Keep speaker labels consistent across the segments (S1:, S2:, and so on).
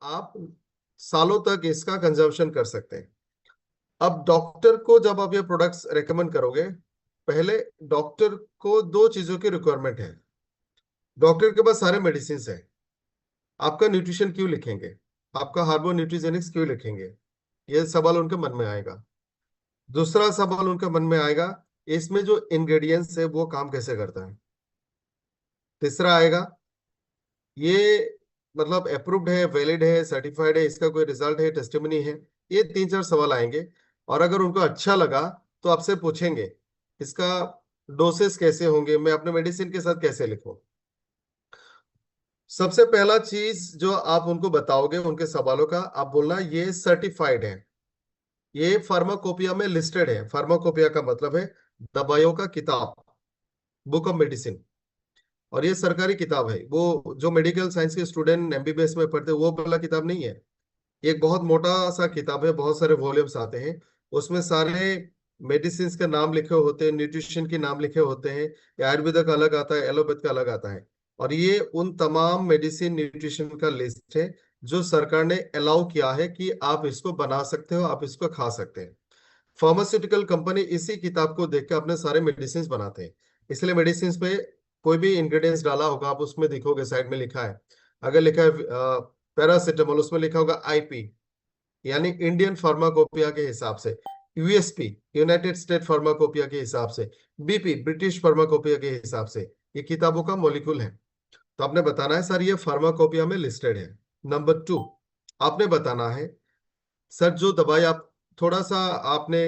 S1: आप सालों तक इसका कंजम्पशन कर सकते हैं। अब डॉक्टर को जब आप ये प्रोडक्ट्स रेकमेंड करोगे, पहले डॉक्टर को दो चीजों की रिक्वायरमेंट है। डॉक्टर के पास सारे मेडिसिन है, आपका न्यूट्रिशन क्यों लिखेंगे, आपका हार्बो न्यूट्रिजेनिक्स क्यों लिखेंगे, ये सवाल उनके मन में आएगा। दूसरा सवाल उनके मन में आएगा, इसमें जो इंग्रेडिएंट्स है वो काम कैसे करता है। तीसरा आएगा, ये मतलब अप्रूव्ड है, वैलिड है, सर्टिफाइड है, इसका कोई रिजल्ट है, टेस्टिमनी है। ये तीन चार सवाल आएंगे। और अगर उनको अच्छा लगा तो आपसे पूछेंगे इसका डोसेस कैसे होंगे, मैं अपने मेडिसिन के साथ कैसे लिखूं। सबसे पहला चीज जो आप उनको बताओगे उनके सवालों का, आप बोलना ये सर्टिफाइड है, ये फार्माकोपिया में लिस्टेड है। फार्माकोपिया का मतलब है दवाइयों का किताब, बुक ऑफ मेडिसिन। और ये सरकारी किताब है, वो जो मेडिकल साइंस के स्टूडेंट एमबीबीएस में पढ़ते हैं वो वाला किताब नहीं है। ये एक बहुत मोटा सा किताब है, बहुत सारे वॉल्यूम्स आते हैं। उसमें सारे मेडिसिन के नाम लिखे होते हैं, न्यूट्रिशन के नाम लिखे होते हैं। ये आयुर्वेद का अलग आता है, एलोपैथ का अलग आता है। और ये उन तमाम मेडिसिन न्यूट्रिशन का लिस्ट है जो सरकार ने अलाउ किया है कि आप इसको बना सकते हो, आप इसको खा सकते हैं। फार्मास्यूटिकल कंपनी इसी किताब को देख के अपने सारे मेडिसिन बनाते हैं। इसलिए मेडिसिन पे कोई भी इंग्रेडिएंट्स डाला होगा, आप उसमें देखोगे साइड में लिखा है। अगर लिखा है पैरासिटामोल, उसमें लिखा होगा आईपी, यानी इंडियन फार्माकोपिया के हिसाब से। यूएसपी, यूनाइटेड स्टेट फार्माकोपिया के हिसाब से। बीपी, ब्रिटिश फार्माकोपिया के हिसाब से। ये किताबों का मॉलिक्यूल है। तो आपने बताना है सर ये फार्माकोपिया में लिस्टेड है। नंबर टू, आपने बताना है सर जो दवाई आप, थोड़ा सा आपने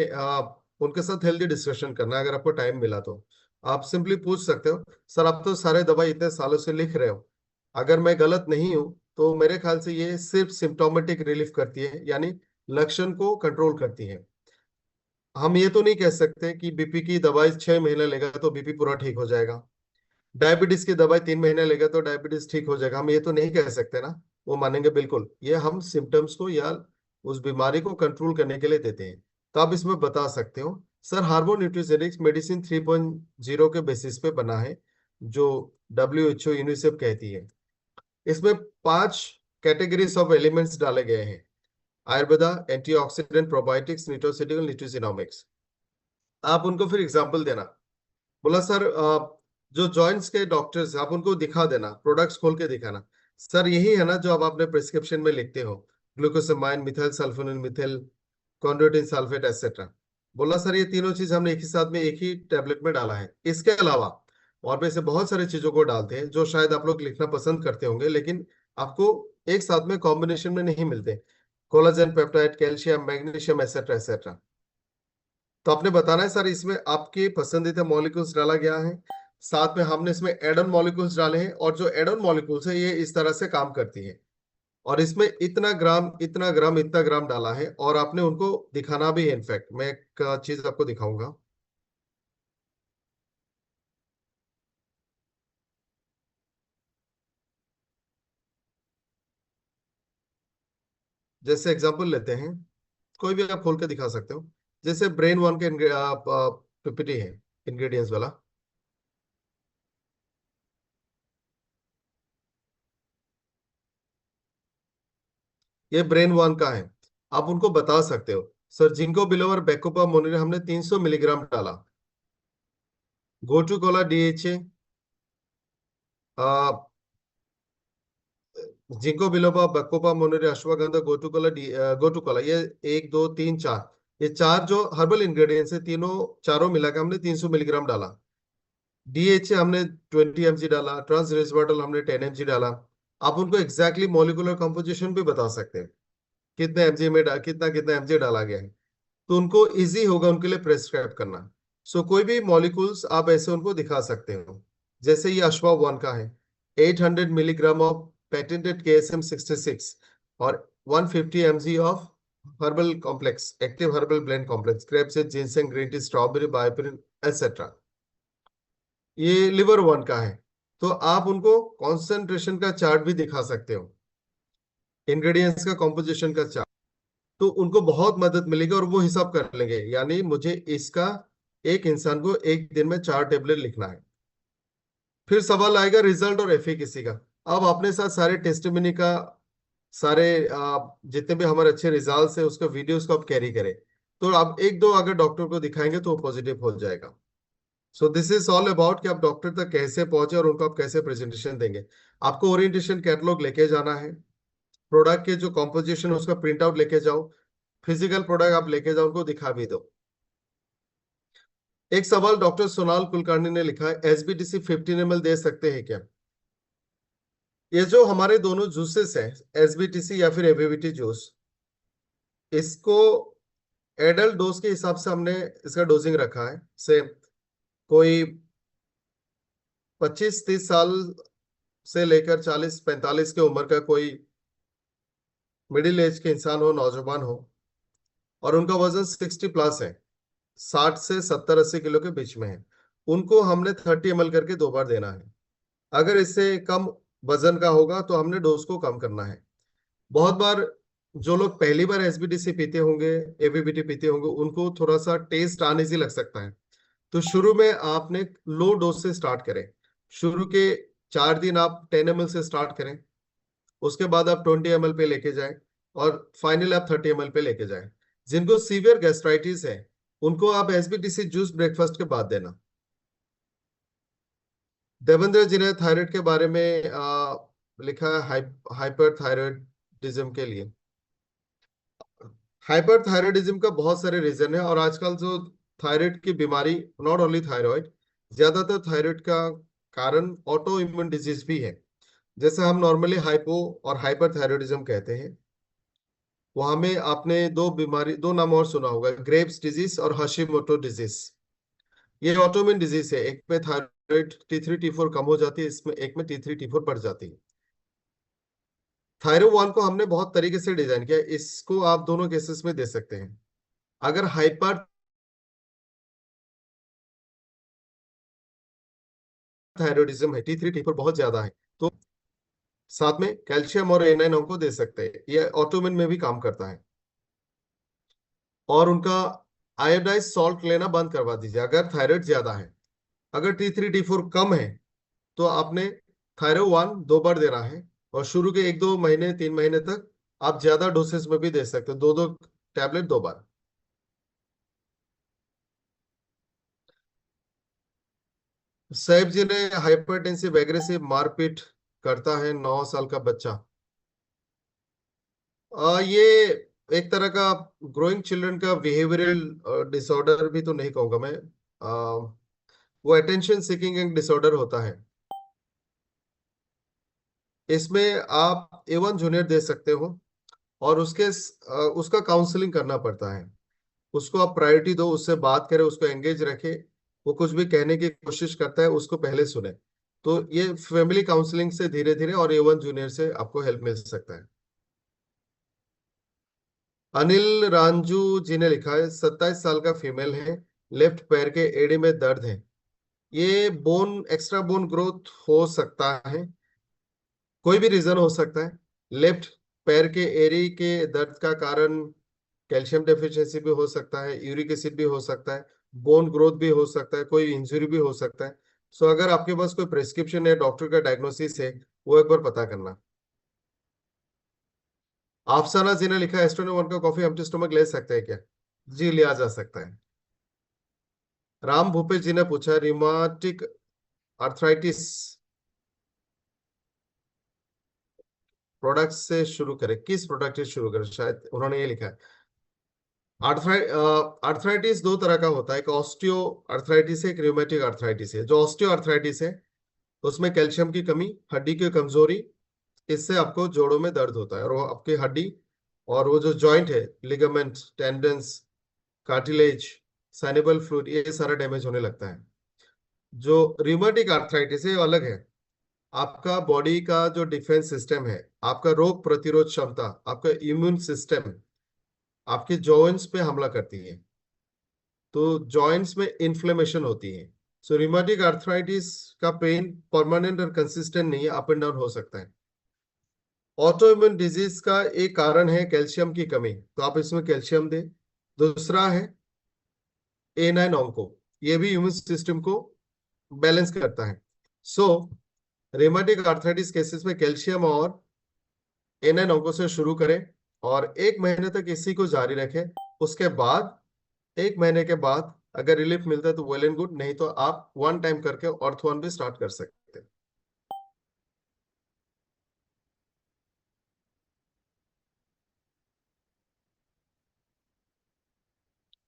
S1: उनके साथ हेल्दी डिस्कशन करना है। अगर आपको टाइम मिला तो आप सिंपली पूछ सकते हो, सर आप तो सारे दवाई इतने सालों से लिख रहे हो, अगर मैं गलत नहीं हूं तो मेरे ख्याल से ये सिर्फ सिम्टोमेटिक रिलीफ करती है, यानी लक्षण को कंट्रोल करती है। हम ये तो नहीं कह सकते कि बीपी की दवाई 6 महीने लेगा तो बीपी पूरा ठीक हो जाएगा, डायबिटीज की दवाई 3 महीने लेगा तो डायबिटीज ठीक हो जाएगा। हम ये तो नहीं कह सकते ना। वो मानेंगे बिल्कुल, ये हम सिम्टम्स को या उस बीमारी को कंट्रोल करने के लिए देते हैं। तो आप इसमें बता सकते हो सर हार्बो न्यूट्रिजेनिक्स मेडिसिन 3.0 के बेसिस पे बना है, जो WHO यूनिसेफ कहती है। इसमें 5 कैटेगरीज ऑफ एलिमेंट्स डाले गए हैं: आयुर्वेदा, एंटीऑक्सीडेंट, प्रोबायोटिक्स, न्यूट्रोसिटिकल, न्यूट्रिजिनोमिक्स। आप उनको फिर एग्जाम्पल देना। बोला सर जो जॉइंट्स के डॉक्टर्स आप उनको दिखा देना, प्रोडक्ट्स खोल के दिखाना, सर यही है ना जो आप अपने प्रिस्क्रिप्शन में लिखते हो, glucosamine, methyl sulphonyl, methyl chondroitin sulphate etcetera. बोला सर ये तीनों चीज हमने एक ही साथ में एक ही टैबलेट में डाला है। इसके अलावा और भी ऐसे बहुत सारी चीजों को डालते हैं जो शायद आप लोग लिखना पसंद करते होंगे, लेकिन आपको एक साथ में कॉम्बिनेशन में नहीं मिलते। Collagen, peptide, calcium, magnesium etcetera etcetera. तो आपने बताना है सर इसमें आपके पसंदीदा मॉलिक्यूल्स डाला गया है, साथ में हमने इसमें एड ऑन मॉलिक्यूल्स डाले हैं, और जो एड ऑन मॉलिक्यूल्स है ये इस तरह से काम करती है, और इसमें इतना ग्राम इतना ग्राम इतना ग्राम डाला है। और आपने उनको दिखाना भी है। इनफैक्ट मैं एक चीज आपको दिखाऊंगा। जैसे एग्जांपल लेते हैं, कोई भी आप खोल के दिखा सकते हो। जैसे ब्रेन वन के पीपीटी है, इंग्रेडिएंट्स वाला। ये ब्रेन वन का है। आप उनको बता सकते हो sir ginkgo biloba bacopa monnieri हमने 300 मिलीग्राम डाला। Gotu kola DHA, ginkgo biloba, bacopa, monnieri, ashwagandha, gotu kola, ये 1 2 3 4, ये चार जो हर्बल इंग्रेडिएंट्स है, तीनों चारों मिला के हमने 300 मिलीग्राम डाला। DHA हमने 20 mg डाला, ट्रांस रेस्वेराट्रोल हमने 10 mg डाला। आप उनको एग्जैक्टली मॉलिक्यूलर कंपोजिशन भी बता सकते हैं, कितने एमजी में कितना कितना एमजी डाला गया है, तो उनको इजी होगा उनके लिए प्रेस्क्राइब करना। सो कोई भी मॉलिक्यूल्स आप ऐसे उनको दिखा सकते हो। जैसे ये अश्वा वन का है, 800 मिलीग्राम ऑफ पेटेंटेड KSM-66 और 150 mg of herbal complex, active herbal blend complex, grape से ginseng, green tea, strawberry, bioperine etcetera. ये लिवर वन का है। तो आप उनको कॉन्सेंट्रेशन का चार्ट भी दिखा सकते हो, इंग्रेडिएंट्स का कॉम्पोजिशन का चार्ट। तो उनको बहुत मदद मिलेगी और वो हिसाब कर लेंगे, यानी मुझे इसका एक इंसान को एक दिन में 4 टेबलेट लिखना है। फिर सवाल आएगा रिजल्ट और एफिकेसी का। अब अपने साथ सारे टेस्टिमनी का सारे जितने भी हमारे अच्छे रिजल्ट्स है उसका वीडियोस को आप कैरी करें। तो आप एक दो अगर डॉक्टर को दिखाएंगे तो वो पॉजिटिव हो जाएगा। So this is all about कि आप डॉक्टर तक कैसे पहुंचे और उनको आप कैसे प्रेजेंटेशन देंगे। आपको ओरिएंटेशन कैटलॉग लेके जाना है, प्रोडक्ट के जो कॉम्पोजिशन है उसका प्रिंट आउट लेके जाओ, फिजिकल प्रोडक्ट आप लेके जाओ, उनको दिखा भी दो। एक सवाल डॉक्टर सोनाल कुलकर्णी ने लिखा है, एसबीटीसी 15 ml दे सकते हैं क्या? ये जो हमारे दोनों जूसेस हैं, एसबीटीसी या फिर एबीवीटी जूस, इसको एडल्ट डोज के हिसाब से हमने इसका डोजिंग रखा है। से कोई 25-30 साल से लेकर 40-45 के उम्र का कोई मिडिल एज के इंसान हो, नौजवान हो, और उनका वजन 60+ है, 60 से 70-80 किलो के बीच में है, उनको हमने 30 ml करके 2 बार देना है। अगर इससे कम वजन का होगा तो हमने डोज को कम करना है। बहुत बार जो लोग पहली बार एसबीटीसी पीते होंगे, एबीबीटी पीते होंगे, उनको थोड़ा सा टेस्ट अनईजी लग सकता है। तो शुरू में आपने लो डोज से स्टार्ट करें। शुरू के 4 दिन आप 10 ml से स्टार्ट करें, उसके बाद आप 20 ml पे लेके जाएं, और फाइनल आप 30 ml पे लेके जाएं। जिनको सीवियर गैस्ट्राइटिस है उनको आप एसबीटीसी जूस ब्रेकफास्ट के बाद देना। देवेंद्र जी ने थायराइड के बारे में लिखा है, हाइपर थायराइडिज्म के लिए। हाइपर थायराइडिज्म का बहुत सारे रीजन है, और आजकल जो थायराइड की बीमारी, नॉट ओनली थायराइड, ज्यादातर थायराइड का कारण ऑटो इम्यून डिजीज भी है। जैसे हम नॉर्मली हाइपो और हाइपर थायराइडिज्म कहते हैं, वहां में आपने दो बीमारी, दो नाम और सुना होगा, ग्रेव्स डिजीज और हशीमोटो डिजीज। ये ऑटोइम्यून डिजीज है, एक में थायराइड T3 T4 कम हो जाती है, इसमें एक में T3 T4 बढ़ जाती है। थायरो वन को हमने बहुत तरीके से डिजाइन किया, इसको आप दोनों केसेस में दे सकते हैं। अगर हाइपर थायराइडिज्म है, T3 T4 बहुत ज्यादा है, तो साथ में कैल्शियम और एनाइन को दे सकते हैं, ये ऑटोइम्यून में भी काम करता है। और उनका आयोडाइज सॉल्ट लेना बंद करवा दीजिए अगर थायराइड ज्यादा है। अगर T3 T4 कम है तो आपने थायरो वन 2 बार देना है, और शुरू के 1-2 महीने 3 महीने तक आप ज्यादा डोसेस में भी दे सकते हो, 2-2 टैबलेट 2 बार। साहिब जी ने हाइपरटेंसिव एग्रेसिव मारपीट करता है 9 साल का बच्चा, ये एक तरह का ग्रोइंग चिल्ड्रन का बिहेवियरल डिसऑर्डर भी तो नहीं कहूंगा मैं, वो अटेंशन सीकिंग एक डिसऑर्डर होता है। इसमें आप A1 जूनियर दे सकते हो, और उसका काउंसलिंग करना पड़ता है। उसको आप प्रायोरिटी दो, उससे बात करें, उसको एंगेज रखे, वो कुछ भी कहने की कोशिश करता है उसको पहले सुने। तो ये फैमिली काउंसलिंग से धीरे धीरे और A1 जूनियर से आपको हेल्प मिल सकता है। अनिल रांजू जी ने लिखा है, 27 साल का फीमेल है, लेफ्ट पैर के एड़ी में दर्द है, ये बोन एक्स्ट्रा बोन ग्रोथ हो सकता है? कोई भी रीजन हो सकता है। लेफ्ट पैर के एड़ी के दर्द का कारण कैल्शियम डेफिशिएंसी भी हो सकता है, यूरिक एसिड भी हो सकता है, बोन ग्रोथ भी हो सकता है, कोई इंजरी भी हो सकता है। सो अगर आपके पास कोई प्रेस्क्रिप्शन है, डॉक्टर का डायग्नोसिस है, वो एक बार पता करना। अफसाना जी ने लिखा, एस्ट्रोनो वन का कॉफी एम्प्टी स्टमक ले सकते हैं क्या? जी, लिया जा सकता है। राम भूपेश जी ने पूछा, रिमाटिक आर्थराइटिस प्रोडक्ट से शुरू करें, किस प्रोडक्ट से शुरू करें, शायद उन्होंने ये लिखा है। आर्थराइटिस दो तरह का होता है, एक ऑस्टियो आर्थराइटिस है, एक रियोमेटिक आर्थराइटिस है। जो ऑस्टियो आर्थराइटिस है उसमें कैल्शियम की कमी, हड्डी की कमजोरी, इससे आपको जोड़ों में दर्द होता है, और वो आपकी हड्डी और वो जो जॉइंट है, लिगामेंट, टेंडन्स, कार्टिलेज, सैनिबल फ्लूइड, ये सारा डैमेज होने लगता है। जो रियोमेटिक आर्थराइटिस है वो अलग है। आपका बॉडी का जो डिफेंस सिस्टम है, आपका रोग प्रतिरोध क्षमता, आपका इम्यून सिस्टम आपके जॉइंट्स पे हमला करती है, तो जॉइंट्स में इन्फ्लेमेशन होती है। सो रिमेटिक आर्थराइटिस का पेन परमानेंट और कंसिस्टेंट नहीं है, अप एंड डाउन हो सकता है। ऑटो इम्यून डिजीज का एक कारण है कैल्शियम की कमी, तो आप इसमें कैल्शियम दें। दूसरा है A9 ऑन्को, ये भी इम्यून सिस्टम को बैलेंस करता है। सो रिमेटिक आर्थराइटिस केसेस में कैल्शियम और इन इन अंकों से शुरू करें और 1 महीने तक इसी को जारी रखें। उसके बाद 1 महीने के बाद अगर रिलीफ मिलता है तो वेल एंड गुड, नहीं तो आप वन टाइम करके ऑर्थो भी स्टार्ट कर सकते हैं।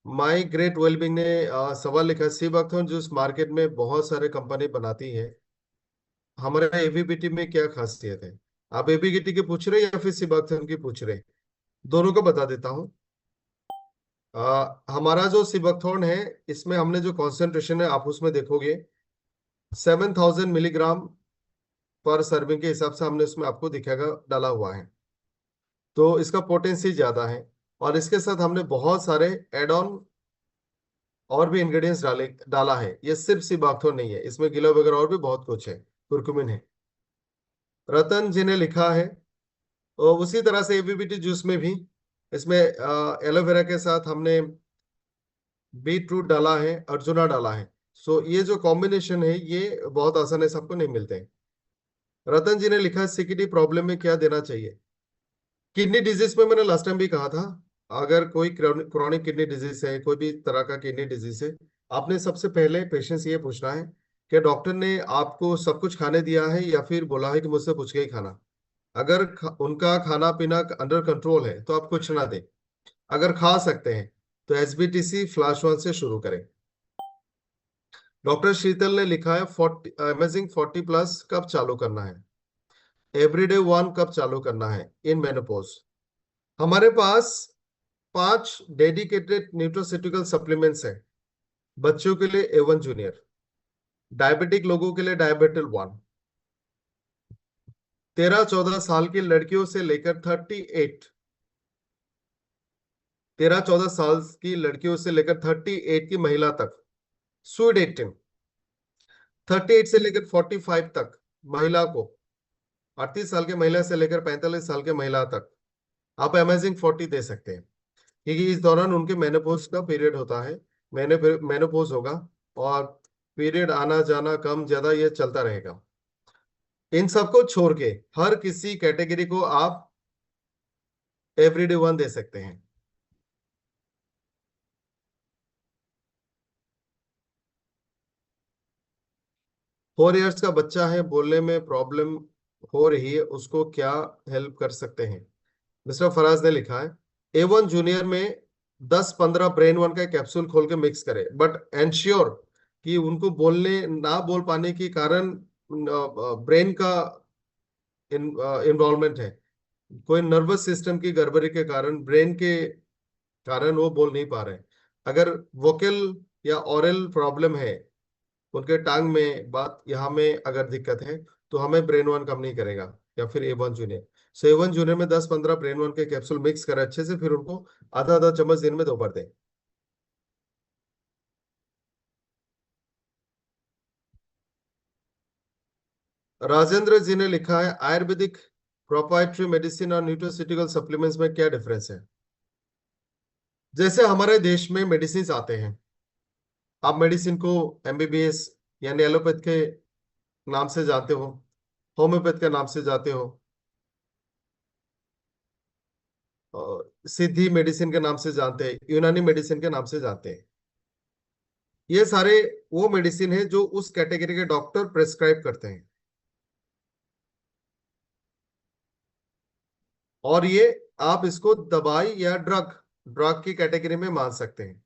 S1: माई ग्रेट वेलबिंग ने सवाल लिखा, सी बख्तौन जूस मार्केट में बहुत सारे कंपनी बनाती है, हमारे एबीबीटी में क्या खासियत है? आप एबीबीटी की पूछ रहे हैं या फिर सी बख्तौन की पूछ रहे हैं? दोनों को बता देता हूँ। हमारा जो सिबकथॉर्न है, इसमें हमने जो कॉन्सेंट्रेशन है आप उसमें देखोगे 7,000 मिलीग्राम पर सर्विंग के हिसाब से हमने उसमें आपको दिखेगा डाला हुआ है। तो इसका पोटेंसी ज्यादा है और इसके साथ हमने बहुत सारे एड ऑन और भी इंग्रेडिएंट्स डाला है। ये सिर्फ सिबकथॉर्न नहीं है, इसमें गिलो वगैरह और भी बहुत कुछ है, कुरकुमिन है। रतन जी ने लिखा है, और उसी तरह से एबीबीटी जूस में भी इसमें एलोवेरा के साथ हमने बीट रूट डाला है, अर्जुना डाला है। सो ये जो कॉम्बिनेशन है ये बहुत आसान है, सबको नहीं मिलते हैं। रतन जी ने लिखा है, सीकेडी प्रॉब्लम में क्या देना चाहिए? किडनी डिजीज में मैंने लास्ट टाइम भी कहा था, अगर कोई क्रॉनिक किडनी डिजीज है, कोई भी तरह का किडनी डिजीज है, आपने सबसे पहले पेशेंट से ये पूछना है कि डॉक्टर ने आपको सब कुछ खाने दिया है या फिर बोला है कि मुझसे पूछ के ही खाना। अगर उनका खाना पीना अंडर कंट्रोल है तो आप कुछ ना दें। अगर खा सकते हैं तो एसबीटीसी फ्लैश वन से शुरू करें। डॉक्टर शीतल ने लिखा है, 40 अमेजिंग 40+ कब चालू करना है? एवरीडे वन कब चालू करना है इन मेनोपॉज? हमारे पास 5 डेडिकेटेड न्यूट्रोसिटिकल सप्लीमेंट्स हैं। बच्चों के लिए A1 जूनियर, डायबिटिक लोगों के लिए डायबिटल 1, 13-14 साल की लड़कियों से लेकर 38 की महिला तक स्वीट 18, 38 से लेकर 45 तक महिला को, 38 साल के महिला से लेकर 45 साल के महिला तक आप अमेजिंग 40 दे सकते हैं, क्योंकि इस दौरान उनके मेनोपॉज का पीरियड होता है। मेनोपॉज होगा और पीरियड आना जाना कम ज्यादा ये चलता रहेगा। इन सबको छोड़ के हर किसी कैटेगरी को आप एवरीडे वन दे सकते हैं। 4 इयर्स का बच्चा है, बोलने में प्रॉब्लम हो रही है, उसको क्या हेल्प कर सकते हैं? मिस्टर फराज ने लिखा है, A1 जूनियर में 10-15 ब्रेन वन का कैप्सूल खोल के मिक्स करें, बट एंश्योर कि उनको बोलने ना बोल पाने के कारण ब्रेन का इन्वॉल्वमेंट है, कोई नर्वस सिस्टम की गड़बड़ी के कारण, ब्रेन के कारण वो बोल नहीं पा रहे हैं। अगर वोकल या ऑरल प्रॉब्लम है, उनके टांग में बात यहाँ में अगर दिक्कत है, तो हमें ब्रेन वन कम नहीं करेगा, या फिर A1 जूनियर। सो A1 जूनियर में 10-15 ब्रेन वन के कैप्सूल मिक्स करें अच्छे से, फिर उनको आधा आधा चम्मच दिन में 2 बार दें। राजेंद्र जी ने लिखा है, आयुर्वेदिक प्रोप्राइटरी मेडिसिन और न्यूट्रोसिटिकल सप्लीमेंट्स में क्या डिफरेंस है? जैसे हमारे देश में मेडिसिन आते हैं, आप मेडिसिन को MBBS यानी एलोपैथ के नाम से जानते हो, होम्योपैथ के नाम से जाते हो, और सिद्धि मेडिसिन के नाम से जानते हैं, यूनानी मेडिसिन के नाम से जानते हैं। ये सारे वो मेडिसिन है जो उस कैटेगरी के डॉक्टर प्रेस्क्राइब करते हैं, और ये आप इसको दवाई या ड्रग ड्रग की कैटेगरी में मान सकते हैं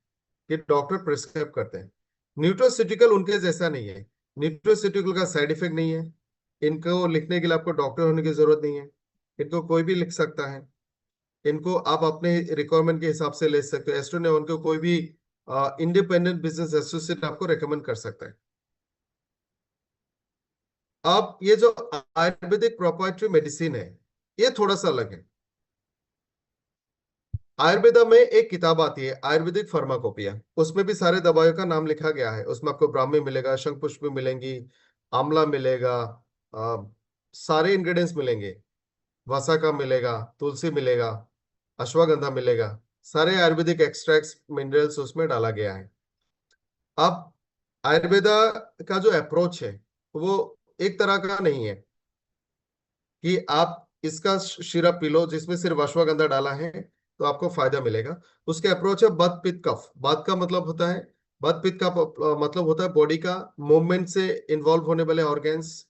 S1: कि डॉक्टर प्रेस्क्राइब करते हैं। न्यूट्रोसिटिकल उनके जैसा नहीं है। न्यूट्रोसिटिकल का साइड इफेक्ट नहीं है, इनको लिखने के लिए आपको डॉक्टर होने की जरूरत नहीं है, इनको कोई भी लिख सकता है। इनको आप अपने रिक्वायरमेंट के हिसाब से ले सकते हो। एस्ट्रो ने उनको कोई भी इंडिपेंडेंट बिजनेस एसोसिएट आपको रेकमेंड कर सकता है। अब ये जो आयुर्वेदिक प्रोप्राइटरी मेडिसिन है, ये थोड़ा सा अलग है। आयुर्वेदा में एक किताब आती है आयुर्वेदिक फार्माकोपिया, उसमें भी सारे दवाइयों का नाम लिखा गया है। उसमें आपको ब्राह्मी मिलेगा, शंख पुष्प मिलेंगी, आंवला मिलेगा, अ, सारे इंग्रेडिएंट्स मिलेंगे, वसा का मिलेगा, तुलसी मिलेगा, अश्वगंधा मिलेगा, सारे आयुर्वेदिक एक्सट्रैक्ट्स मिनरल्स उसमें डाला गया है। अब आयुर्वेदा का जो अप्रोच है वो एक तरह का नहीं है कि आप इसका सिरप पी लो जिसमें सिर्फ अश्वगंधा डाला है, तो आपको फायदा मिलेगा। उसके अप्रोच है बत पित्त कफ। बात का मतलब होता है, बत पित्त का मतलब होता है बॉडी का मूवमेंट से इन्वॉल्व होने वाले ऑर्गेन्स,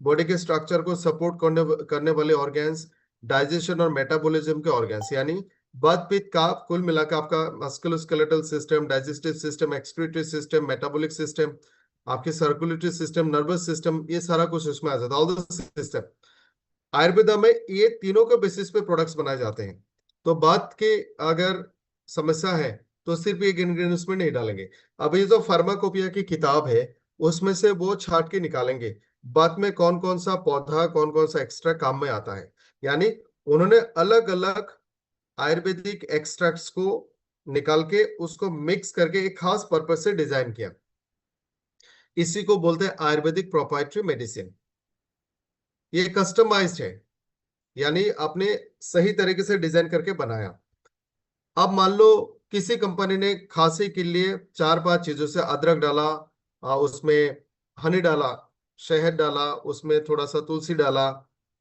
S1: बॉडी के स्ट्रक्चर को सपोर्ट करने करने वाले ऑर्गेन्स, डाइजेशन और मेटाबॉलिज्म के ऑर्गेन्स। यानी वात पित्त का कुल मिलाकर आपका musculoskeletal system, digestive system, excretory system, metabolic system, आपके सर्कुलेटरी सिस्टम, नर्वस सिस्टम, ये सारा कुछ उसमें आ जाता है, ऑल द सिस्टम। आयुर्वेदा में ये तीनों के बेसिस पे प्रोडक्ट्स बनाए जाते हैं। तो बात के अगर समस्या है तो सिर्फ एक इंग्रेडिएंट्स में नहीं डालेंगे। अब ये जो फार्माकोपिया की किताब है उसमें से वो छाट के निकालेंगे बात में कौन कौन सा पौधा, कौन कौन सा एक्स्ट्रा काम में आता है। यानी उन्होंने अलग अलग आयुर्वेदिक एक्सट्रैक्ट्स को निकाल के उसको मिक्स करके एक खास पर्पज से डिजाइन किया। इसी को बोलते हैं आयुर्वेदिक प्रोप्राइटरी मेडिसिन। ये कस्टमाइज्ड है, यानी आपने सही तरीके से डिजाइन करके बनाया। अब मान लो किसी कंपनी ने खांसी के लिए चार पांच चीजों से अदरक डाला, उसमें हनी डाला, शहद डाला, उसमें थोड़ा सा तुलसी डाला,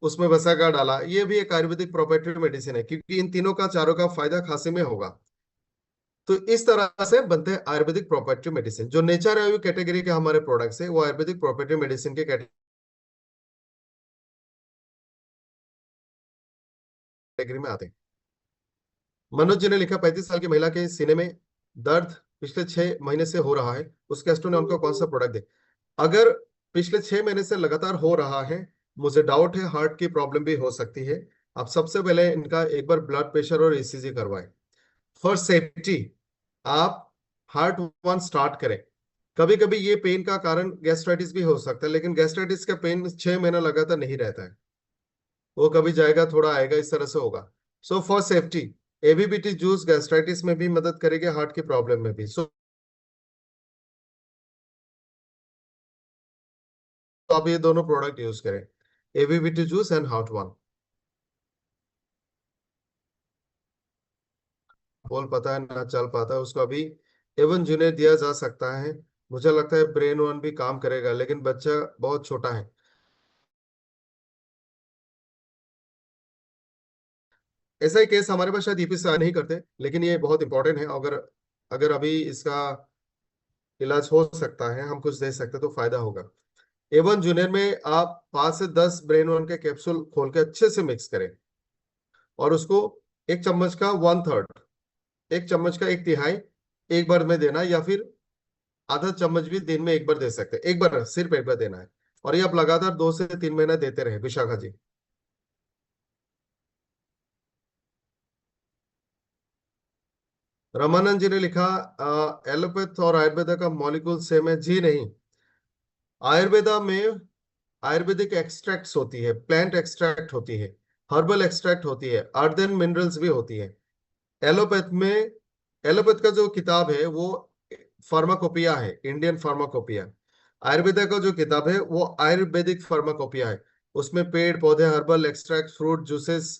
S1: उसमें वसागा डाला, ये भी एक आयुर्वेदिक प्रोप्राइटरी मेडिसिन है क्योंकि इन तीनों का चारों का फायदा खांसी में होगा। तो इस तरह से बनते हैं आयुर्वेदिक प्रोप्राइटरी मेडिसिन। जो नेचर आयु कैटेगरी के हमारे प्रोडक्ट्स है वो आयुर्वेदिक प्रोप्राइटरी मेडिसिन के कैटेगरी में आते हैं। मनोज जी ने लिखा 35 साल की महिला के सीने में दर्द पिछले 6 महीने से हो रहा है, उसके एस्ट्रो ने उनको कौन सा प्रोडक्ट दे। अगर पिछले 6 महीने से लगातार हो रहा है, मुझे डाउट है हार्ट की प्रॉब्लम भी हो सकती है। आप सबसे पहले इनका एक बार ब्लड प्रेशर और ईसीजी करवाएं फॉर सेफ्टी। आप हार्ट वन स्टार्ट करें। कभी कभी ये पेन का कारण गैस्ट्राइटिस भी हो सकता है, लेकिन गैस्ट्राइटिस का पेन 6 महीना लगातार नहीं रहता है, वो कभी जाएगा थोड़ा आएगा, इस तरह से होगा। सो फॉर सेफ्टी एबीबीटी जूस गैस्ट्राइटिस में भी मदद करेगी, हार्ट की प्रॉब्लम में भी। सो तो आप ये दोनों प्रोडक्ट यूज करें, एबीबीटी जूस एंड हार्ट वन। बोल पता है ना चल पाता है उसको अभी एवन जूनियर दिया जा सकता है। मुझे लगता है ब्रेन वन भी काम करेगा, लेकिन बच्चा बहुत छोटा है। ऐसा ही केस हमारे पास शायद ईपी से नहीं करते, लेकिन ये बहुत इंपॉर्टेंट है। अगर अगर अभी इसका इलाज हो सकता है, हम कुछ दे सकते हैं, तो फायदा होगा। एवन जूनियर में आप 5 से 10 ब्रेन वन के कैप्सूल खोल के अच्छे से मिक्स करें और उसको एक चम्मच का 1/3, एक चम्मच का 1/3 एक बार में देना, या फिर आधा चम्मच भी दिन में एक बार दे सकते हैं। एक बार, सिर्फ एक बार देना है। और ये आप लगातार 2 से 3 महीना देते रहे, विशाखा जी। रमानंद जी ने लिखा एलोपैथ और आयुर्वेदा का मॉलिक्यूल सेम है जी नहीं। आयुर्वेदा में आयुर्वेदिक एक्सट्रैक्ट्स होती है, प्लांट एक्सट्रैक्ट होती है, हर्बल एक्सट्रैक्ट होती है, अर्दन मिनरल्स भी होती है। एलोपैथ में, एलोपैथ का जो किताब है वो फार्माकोपिया है, इंडियन फार्माकोपिया। आयुर्वेदा का जो किताब है वो आयुर्वेदिक फार्माकोपिया है। उसमें पेड़ पौधे, herbal extract, fruit juices,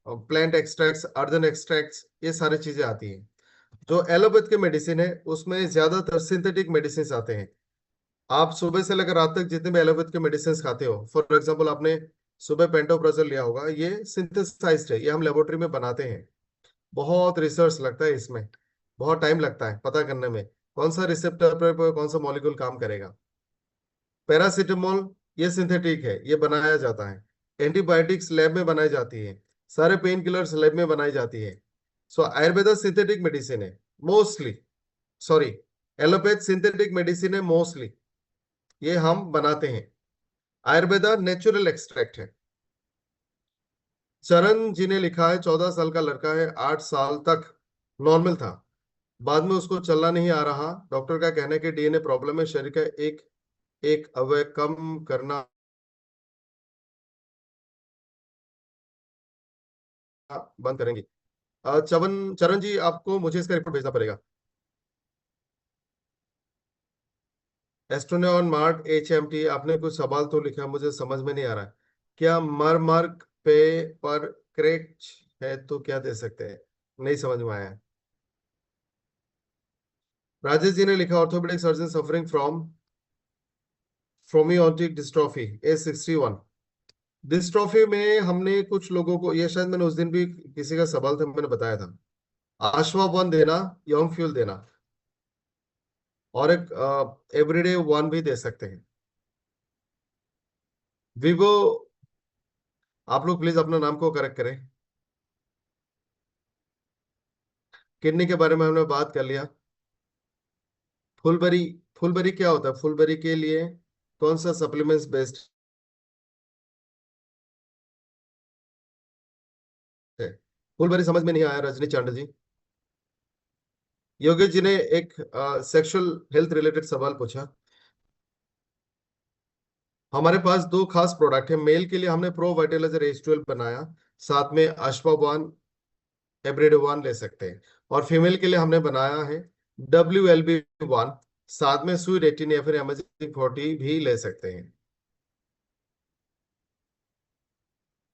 S1: plant extracts, earthen extracts, ये सारी चीजें आती हैं। जो एलोपैथ के मेडिसिन है उसमें ज्यादातर सिंथेटिक मेडिसिन आते हैं। आप सुबह से लेकर रात तक जितने भी एलोपैथ के मेडिसिन खाते हो, फॉर एग्जांपल आपने सुबह पेंटोप्राजोल लिया होगा, ये सिंथेसाइज्ड है, ये हम लेबोरेटरी में बनाते हैं। बहुत रिसर्च लगता है इसमें, बहुत टाइम लगता है पता करने में कौन सा रिसेप्टर पर कौन सा मॉलिक्यूल काम करेगा। पैरासीटामोल ये सिंथेटिक है, ये बनाया जाता है। एंटीबायोटिक्स लैब में बनाई जाती है, सारे पेन किलर्स लैब में बनाई जाती है। सो आयुर्वेदा सिंथेटिक मेडिसिन है mostly, sorry, allopath synthetic medicine है मोस्टली, ये हम बनाते हैं। आयुर्वेदा नेचुरल एक्सट्रैक्ट है। चरण जी ने लिखा है 14 साल का लड़का है, 8 साल तक नॉर्मल था, बाद में उसको चलना नहीं आ रहा। डॉक्टर का कहना है कि डीएनए प्रॉब्लम है, शरीर का एक एक अवयव कम करना बंद करेंगे। चवन चरण जी आपको मुझे इसका रिपोर्ट भेजना पड़ेगा। एस्ट्रोनॉन मार्क HMT, आपने कुछ सवाल तो लिखा, मुझे समझ में नहीं आ रहा है। क्या मर मार्क पे पर क्रैच है तो क्या दे सकते हैं, नहीं समझ में आया। राजेश जी ने लिखा ऑर्थोपेडिक सर्जन सफरिंग फ्रॉम फ्रोमियोटिक डिस्ट्रोफी A61। डिस्ट्रॉफी में हमने कुछ लोगों को, ये शायद मैंने उस दिन भी किसी का सवाल था, मैंने बताया था, आश्वाबन देना, यंग फ्यूल देना, और एक एवरीडे वन भी दे सकते हैं। विवो, आप लोग प्लीज अपना नाम को करेक्ट करें। किडनी के बारे में हमने बात कर लिया। फुलबरी, फुलबरी क्या होता है? फुलबरी के लिए कौन सा सप्लीमेंट्स बेस्ड है? फुलबरी समझ में नहीं आया रजनी चांड जी? योगेश जी ने एक सेक्सुअल हेल्थ रिलेटेड सवाल पूछा। हमारे पास दो खास प्रोडक्ट है। मेल के लिए हमने प्रो वाइटलाइजर H12 बनाया, साथ में अश्वाबान एवरीडे वन ले सकते हैं। और फीमेल के लिए हमने बनाया है WLB1, साथ में सुई रेटिन या फिर Imaging 40 भी ले सकते हैं।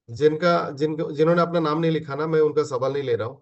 S1: जिनका जिनको जिन्होंने अपना नाम नहीं लिखा ना, मैं उनका सवाल नहीं ले रहा हूँ।